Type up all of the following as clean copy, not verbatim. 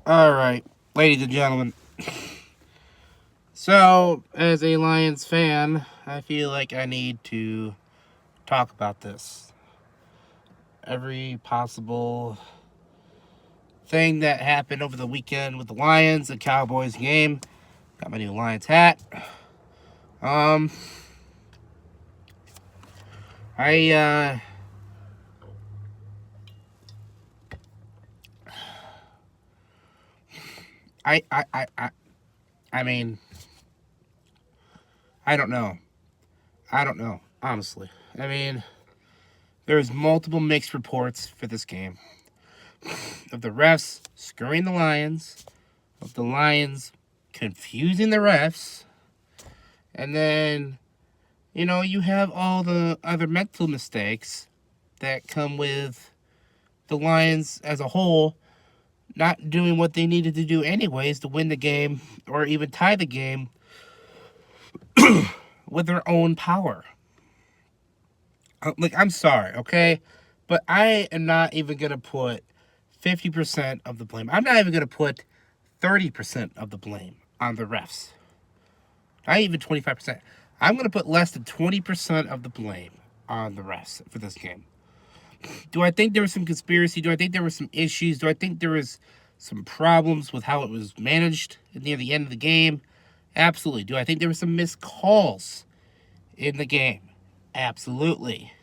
All right, ladies and gentlemen. So, as a Lions fan, I feel like I need to talk about this. Every possible thing that happened over the weekend with the Lions, the Cowboys game. Got my new Lions hat. Um, I I I I I, I mean, I don't know. I don't know, honestly. I mean, there's multiple mixed reports for this game of the refs screwing the Lions, of the Lions confusing the refs, and then, you have all the other mental mistakes that come with the Lions as a whole not doing what they needed to do anyways to win the game or even tie the game with their own power. Like, I'm sorry, okay? But I am not even going to put 50% of the blame. I'm not even going to put 30% of the blame on the refs. Not even 25%. I'm going to put less than 20% of the blame on the refs for this game. Do I think there was some conspiracy? Do I think there were some issues? Do I think there was some problems with how it was managed near the end of the game? Absolutely. Do I think there were some missed calls in the game? Absolutely.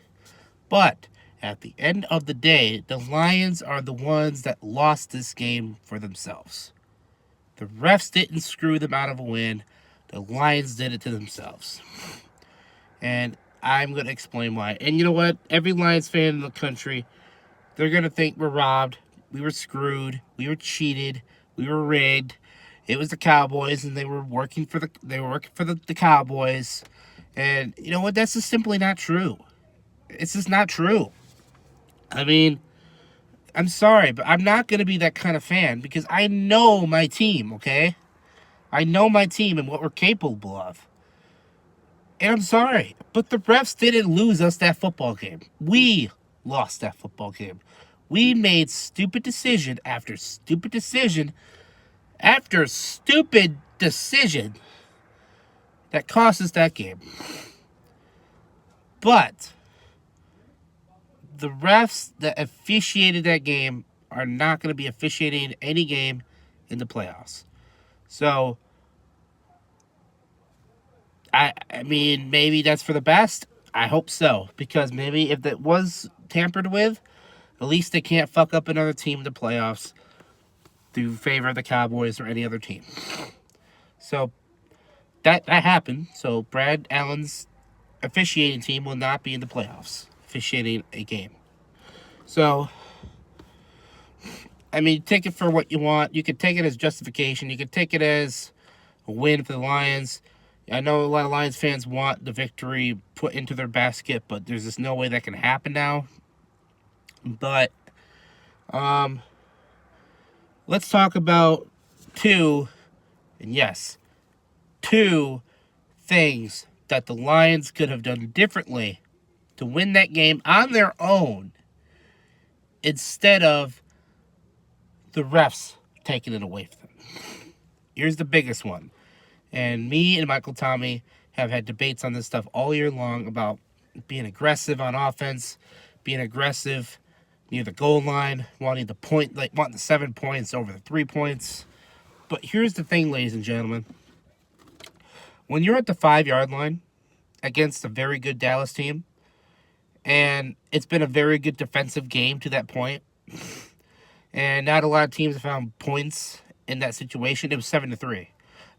But at the end of the day, the Lions are the ones that lost this game for themselves. The refs didn't screw them out of a win. The Lions did it to themselves. And I'm going to explain why. And you know what? Every Lions fan in the country, they're going to think we're robbed. We were screwed. We were cheated. We were rigged. It was the Cowboys, and they were working for the Cowboys. And you know what? That's just simply not true. It's just not true. I mean, I'm sorry, but I'm not going to be that kind of fan because I know my team, okay? I know my team and what we're capable of. And I'm sorry, but the refs didn't lose us that football game. We lost that football game. We made stupid decision after stupid decision after stupid decision that cost us that game. But the refs that officiated that game are not going to be officiating any game in the playoffs. So, I mean, maybe that's for the best. I hope so. Because maybe if that was tampered with, at least they can't fuck up another team in the playoffs through favor of the Cowboys or any other team. So, that happened. So, Brad Allen's officiating team will not be in the playoffs, officiating a game. So, I mean, take it for what you want. You could take it as justification. You could take it as a win for the Lions. I know a lot of Lions fans want the victory put into their basket, but there's just no way that can happen now. But let's talk about two things that the Lions could have done differently to win that game on their own instead of the refs taking it away from them. Here's the biggest one. And me and Michael Tommy have had debates on this stuff all year long about being aggressive on offense, being aggressive near the goal line, wanting the 7 points over the 3 points. But here's the thing, ladies and gentlemen. When you're at the 5-yard line against a very good Dallas team, and it's been a very good defensive game to that point, and not a lot of teams have found points in that situation, it was 7-3.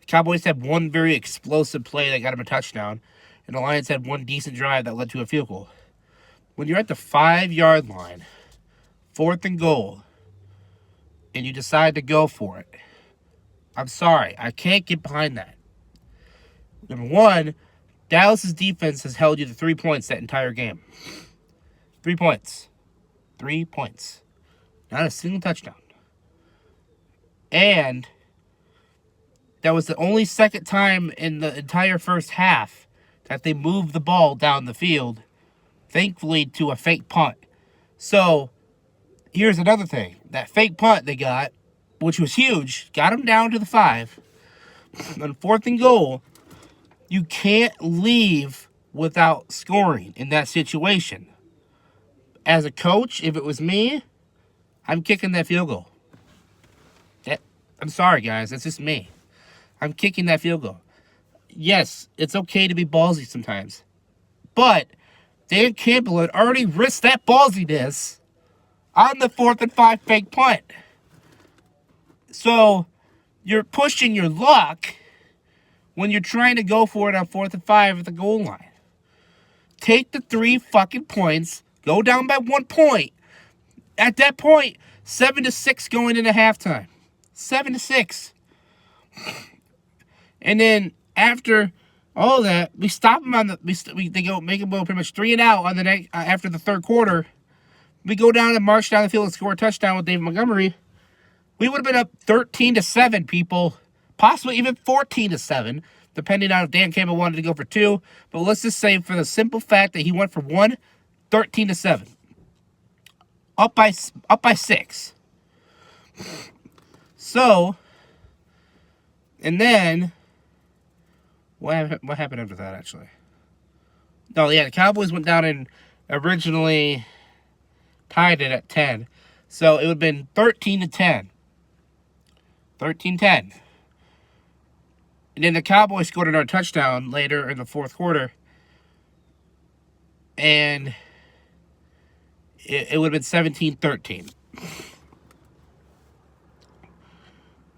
The Cowboys had one very explosive play that got them a touchdown, and the Lions had one decent drive that led to a field goal. When you're at the 5-yard line, 4th and goal, and you decide to go for it, I'm sorry, I can't get behind that. Number one, Dallas's defense has held you to 3 points that entire game. 3 points. 3 points. Not a single touchdown. And that was the only second time in the entire first half that they moved the ball down the field, thankfully to a fake punt. So, here's another thing. That fake punt they got which was huge, got them down to the 5. On 4th and goal, you can't leave without scoring in that situation. As a coach, if it was me, I'm kicking that field goal. I'm sorry, guys. That's just me. I'm kicking that field goal. Yes, it's okay to be ballsy sometimes. But Dan Campbell had already risked that ballsiness on the 4th and 5 fake punt. So you're pushing your luck when you're trying to go for it on 4th and 5 at the goal line. Take the 3 fucking points. Go down by 1 point. At that point, 7-6 going into halftime. 7-6. And then after all that, we stop them on the. They go make them go pretty much 3 and out on the next after the 3rd quarter. We go down and march down the field and score a touchdown with David Montgomery. We would have been up 13-7, people, possibly even 14-7, depending on if Dan Campbell wanted to go for 2. But let's just say, for the simple fact that he went for 1, 13-7, up by 6. So, and then what happened after that? Actually, no, yeah, the Cowboys went down and originally tied it at 10, so it would have been 13-10. 13-10. And then the Cowboys scored another touchdown later in the 4th quarter. And it would have been 17-13.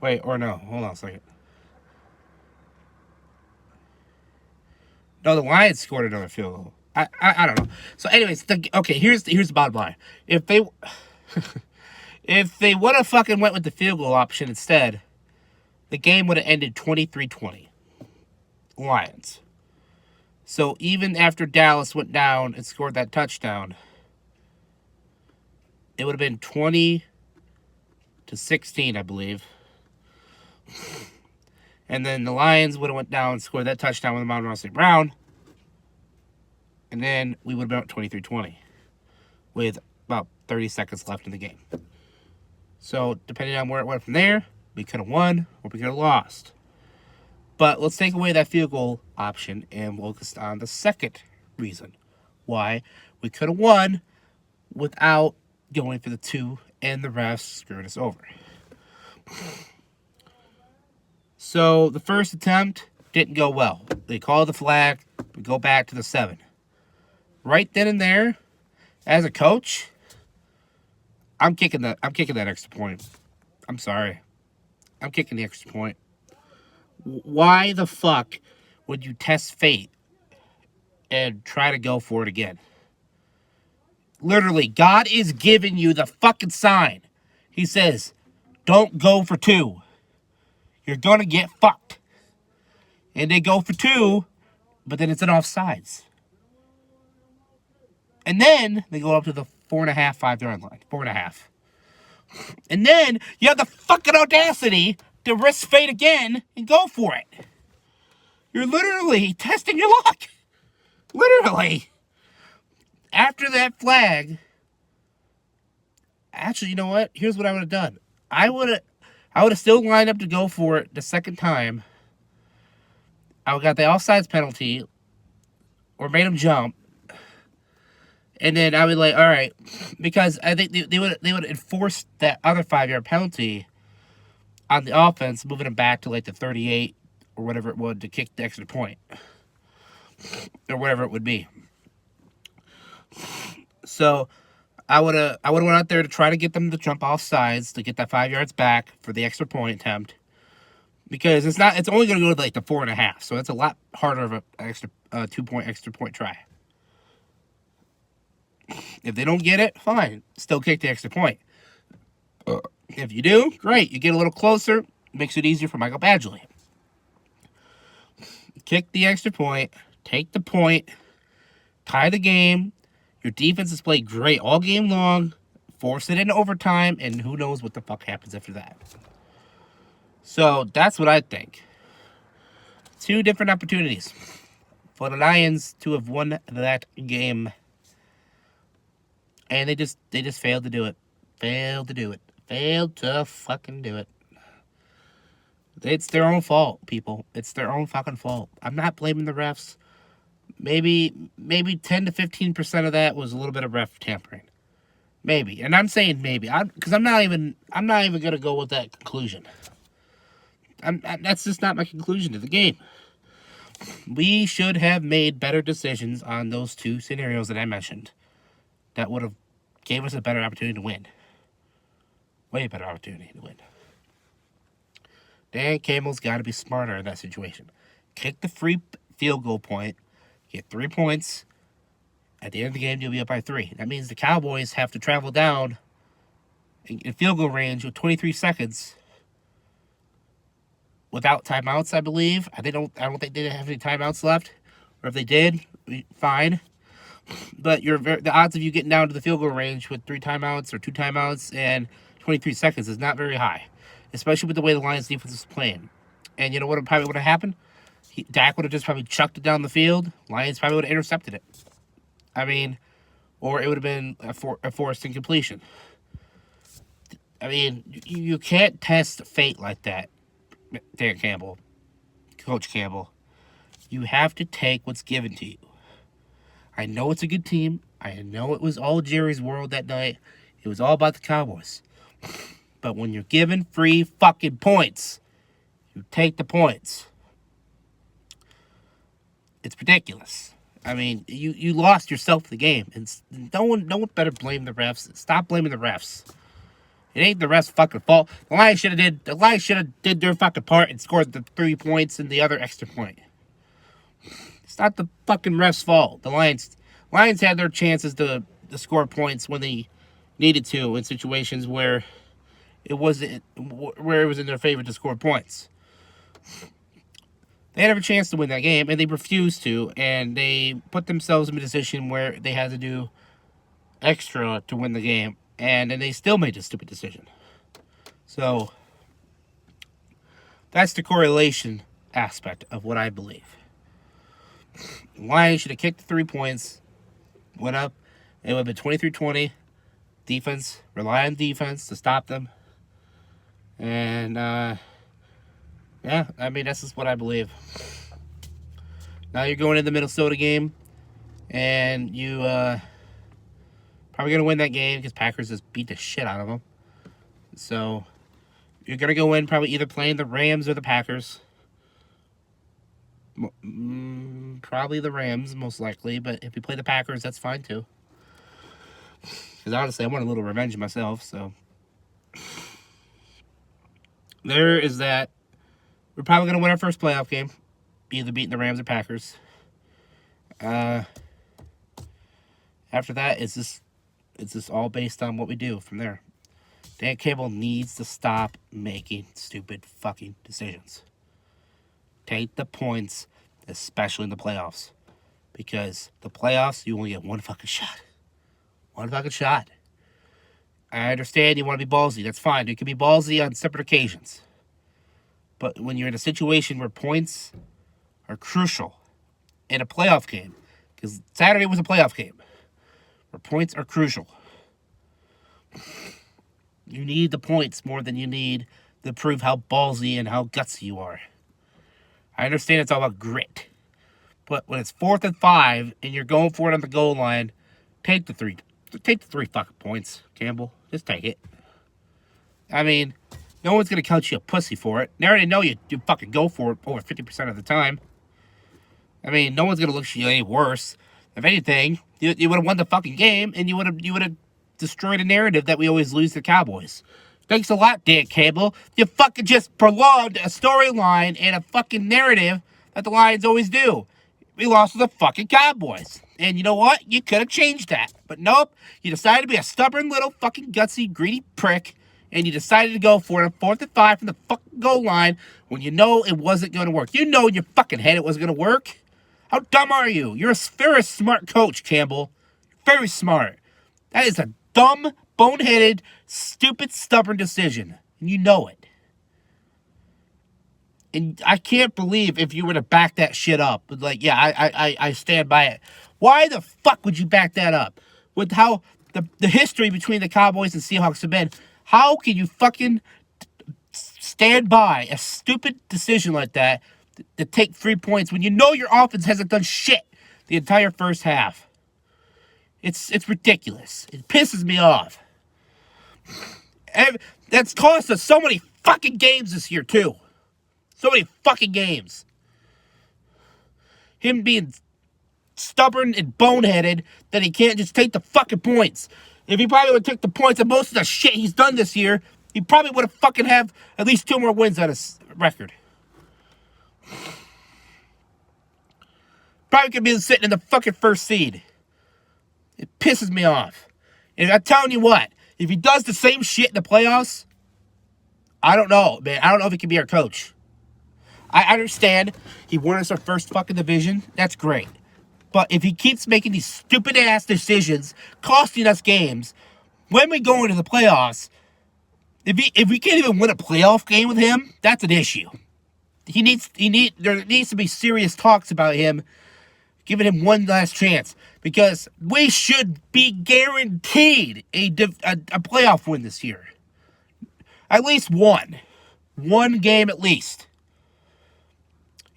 Wait, or no. Hold on a second. No, the Lions scored another field goal. I don't know. So anyways, here's the bottom line. If they if they would have fucking went with the field goal option instead, the game would have ended 23-20. Lions. So even after Dallas went down and scored that touchdown, it would have been 20-16, I believe. And then the Lions would have went down and scored that touchdown with Amon-Ra St. Brown. And then we would have been up 23-20 with about 30 seconds left in the game. So depending on where it went from there, we could have won or we could have lost. But let's take away that field goal option and focus on the second reason why we could have won without going for the 2 and the refs screwed us over. So the first attempt didn't go well. They called the flag. We go back to the 7. Right then and there, as a coach, I'm kicking that extra point. I'm sorry. I'm kicking the extra point. Why the fuck would you test fate and try to go for it again? Literally, God is giving you the fucking sign. He says, don't go for 2. You're going to get fucked. And they go for 2, but then it's an offsides. And then they go up to the 4.5, 5-yard line. 4.5. And then you have the fucking audacity to risk fate again and go for it. You're literally testing your luck. Literally. After that flag, actually, you know what? Here's what I would have done. I would have still lined up to go for it the second time. I would have got the offsides penalty or made him jump. And then I would all right, because I think they would enforce that other 5-yard penalty on the offense, moving them back to the 38 or whatever it would to kick the extra point or whatever it would be. So I would have went out there to try to get them to jump off sides to get that 5 yards back for the extra point attempt, because it's only going to go to the 4.5, so it's a lot harder of an extra 2-point extra point try. If they don't get it, fine. Still kick the extra point. If you do, great. You get a little closer. Makes it easier for Michael Badgley. Kick the extra point. Take the point. Tie the game. Your defense has played great all game long. Force it into overtime. And who knows what the fuck happens after that. So, that's what I think. 2 different opportunities for the Lions to have won that game. And they just failed to do it. Failed to fucking do it. It's their own fault, people. It's their own fucking fault. I'm not blaming the refs. Maybe 10 to 15% of that was a little bit of ref tampering. Maybe, and I'm saying maybe, because I'm not even gonna go with that conclusion. That's just not my conclusion to the game. We should have made better decisions on those two scenarios that I mentioned. That would have gave us a better opportunity to win. Way better opportunity to win. Dan Campbell's got to be smarter in that situation. Kick the free field goal point, get 3 points. At the end of the game, you'll be up by 3. That means the Cowboys have to travel down in field goal range with 23 seconds without timeouts, I believe. I don't think they have any timeouts left. Or if they did, fine. But the odds of you getting down to the field goal range with 3 timeouts or 2 timeouts and 23 seconds is not very high, especially with the way the Lions defense is playing. And you know what probably would have happened? Dak would have just probably chucked it down the field. Lions probably would have intercepted it. I mean, or it would have been a forced incompletion. I mean, you can't test fate like that, Dan Campbell, Coach Campbell. You have to take what's given to you. I know it's a good team. I know it was all Jerry's world that night. It was all about the Cowboys. But when you're given free fucking points, you take the points. It's ridiculous. I mean, you lost yourself the game, and no one better blame the refs. Stop blaming the refs. It ain't the refs' fucking fault. The Lions should have did their fucking part and scored the 3 points and the other extra point. It's not the fucking refs' fault. The Lions had their chances to score points when they needed to in situations where it was in their favor to score points. They had every chance to win that game, and they refused to, and they put themselves in a position where they had to do extra to win the game, and then they still made a stupid decision. So, that's the correlation aspect of what I believe. Lions should have kicked the 3 points, went up, it would have been 23-20. Defense, rely on defense to stop them. And, yeah, I mean, that's just what I believe. Now you're going into the Minnesota game, and you probably going to win that game because Packers just beat the shit out of them. So you're going to go in probably either playing the Rams or the Packers. Probably the Rams, most likely, but if you play the Packers, that's fine too. Because honestly, I want a little revenge myself, so. There is that. We're probably going to win our first playoff game. Either beating the Rams or Packers. After that, it's just all based on what we do from there. Dan Campbell needs to stop making stupid fucking decisions. Take the points, especially in the playoffs. Because the playoffs, you only get one fucking shot. One fucking shot. I understand you want to be ballsy. That's fine. You can be ballsy on separate occasions. But when you're in a situation where points are crucial in a playoff game, because Saturday was a playoff game, where points are crucial, you need the points more than you need to prove how ballsy and how gutsy you are. I understand it's all about grit. But when it's 4th and 5 and you're going for it on the goal line, take the 3 fucking points, Campbell. Just take it. I mean, no one's going to count you a pussy for it. They already know you fucking go for it over 50% of the time. I mean, no one's going to look at you any worse. If anything, you would have won the fucking game, and you would have destroyed a narrative that we always lose to the Cowboys. Thanks a lot, Dan Campbell. You fucking just prolonged a storyline and a fucking narrative that the Lions always do. We lost to the fucking Cowboys. And you know what? You could have changed that. But nope, you decided to be a stubborn little fucking gutsy, greedy prick, and you decided to go for it 4th and 5 from the fucking goal line when you know it wasn't going to work. You know in your fucking head it wasn't going to work. How dumb are you? You're a very smart coach, Campbell. Very smart. That is a dumb, boneheaded, stupid, stubborn decision. And you know it. And I can't believe if you were to back that shit up. Like, yeah, I stand by it. Why the fuck would you back that up? With how the history between the Cowboys and Seahawks have been, how can you fucking stand by a stupid decision like that to take 3 points when you know your offense hasn't done shit the entire first half. It's ridiculous. It pisses me off. And that's cost us so many fucking games this year, too. So many fucking games. Him being stubborn and boneheaded that he can't just take the fucking points. If he probably would take the points of most of the shit he's done this year, he probably would have fucking have at least 2 more wins on his record. Probably could be sitting in the fucking first seed. It pisses me off. And I'm telling you what, if he does the same shit in the playoffs, I don't know, man. I don't know if he can be our coach. I understand he won us our first fucking division. That's great. But if he keeps making these stupid-ass decisions, costing us games, when we go into the playoffs, if we can't even win a playoff game with him, that's an issue. There needs to be serious talks about him, giving him one last chance. Because we should be guaranteed a playoff win this year. At least one. One game at least.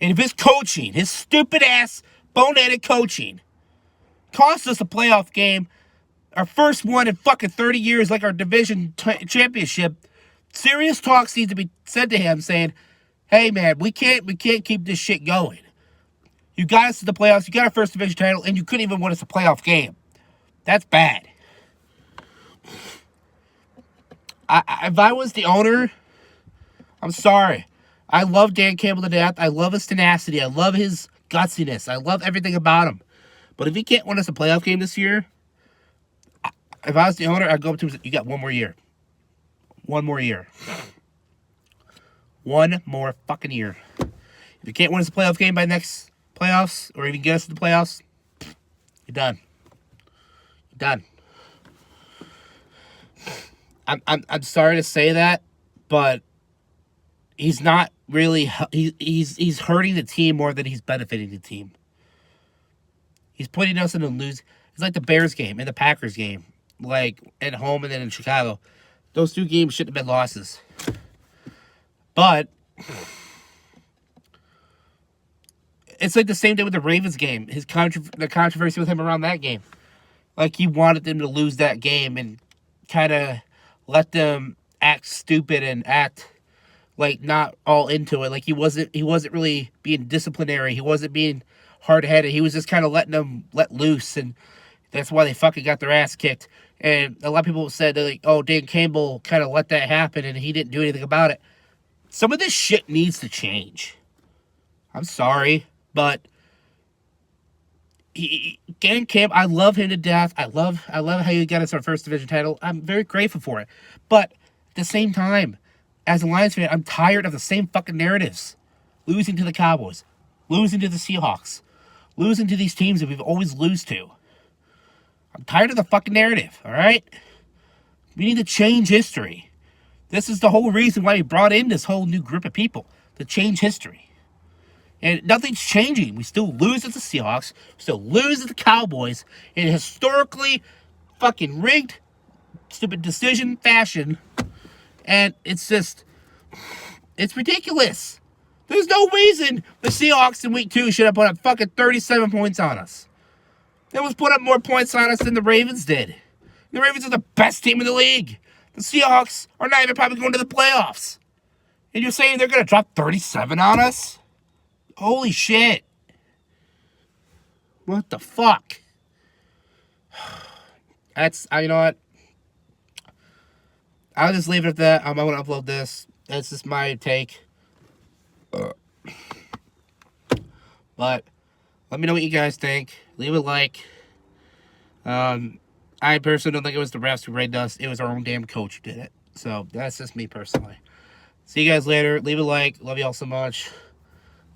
And if his coaching, his stupid-ass, boneheaded coaching, cost us a playoff game, our first one in fucking 30 years, like our division championship, serious talks need to be said to him saying, hey, man, we can't keep this shit going. You got us to the playoffs, you got our first division title, and you couldn't even win us a playoff game. That's bad. If I was the owner, I'm sorry. I love Dan Campbell to death. I love his tenacity. I love his gutsiness. I love everything about him. But if he can't win us a playoff game this year, if I was the owner, I'd go up to him and say, you got one more year. One more year. One more fucking year. If you can't win us a playoff game by next playoffs, or even get us to the playoffs, you're done. You're done. I'm sorry to say that, but he's not really. He's hurting the team more than he's benefiting the team. He's putting us in a lose. It's like the Bears game and the Packers game, like at home and then in Chicago. Those 2 games shouldn't have been losses. But it's like the same thing with the Ravens game. The controversy with him around that game. Like he wanted them to lose that game and kind of let them act stupid and act like not all into it. Like he wasn't really being disciplinary. He wasn't being hard-headed. He was just kind of letting them let loose, and that's why they fucking got their ass kicked. And a lot of people said, like, oh, Dan Campbell kind of let that happen, and he didn't do anything about it. Some of this shit needs to change. I'm sorry, but Dan Campbell, I love him to death. I love how he got us our first division title. I'm very grateful for it. But at the same time, as a Lions fan, I'm tired of the same fucking narratives. Losing to the Cowboys. Losing to the Seahawks. Losing to these teams that we've always lose to. I'm tired of the fucking narrative, all right? We need to change history. This is the whole reason why we brought in this whole new group of people. To change history. And nothing's changing. We still lose at the Seahawks. We still lose at the Cowboys in a historically fucking rigged, stupid decision fashion. And it's ridiculous. There's no reason the Seahawks in week 2 should have put up fucking 37 points on us. They was put up more points on us than the Ravens did. The Ravens are the best team in the league. The Seahawks are not even probably going to the playoffs. And you're saying they're going to drop 37 on us? Holy shit. What the fuck? You know what? I'll just leave it at that. I'm going to upload this. That's just my take. But let me know what you guys think. Leave a like. I personally don't think it was the refs who raided us. It was our own damn coach who did it. So that's just me personally. See you guys later. Leave a like. Love you all so much.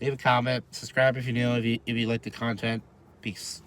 Leave a comment. Subscribe if you're new. If you like the content. Peace.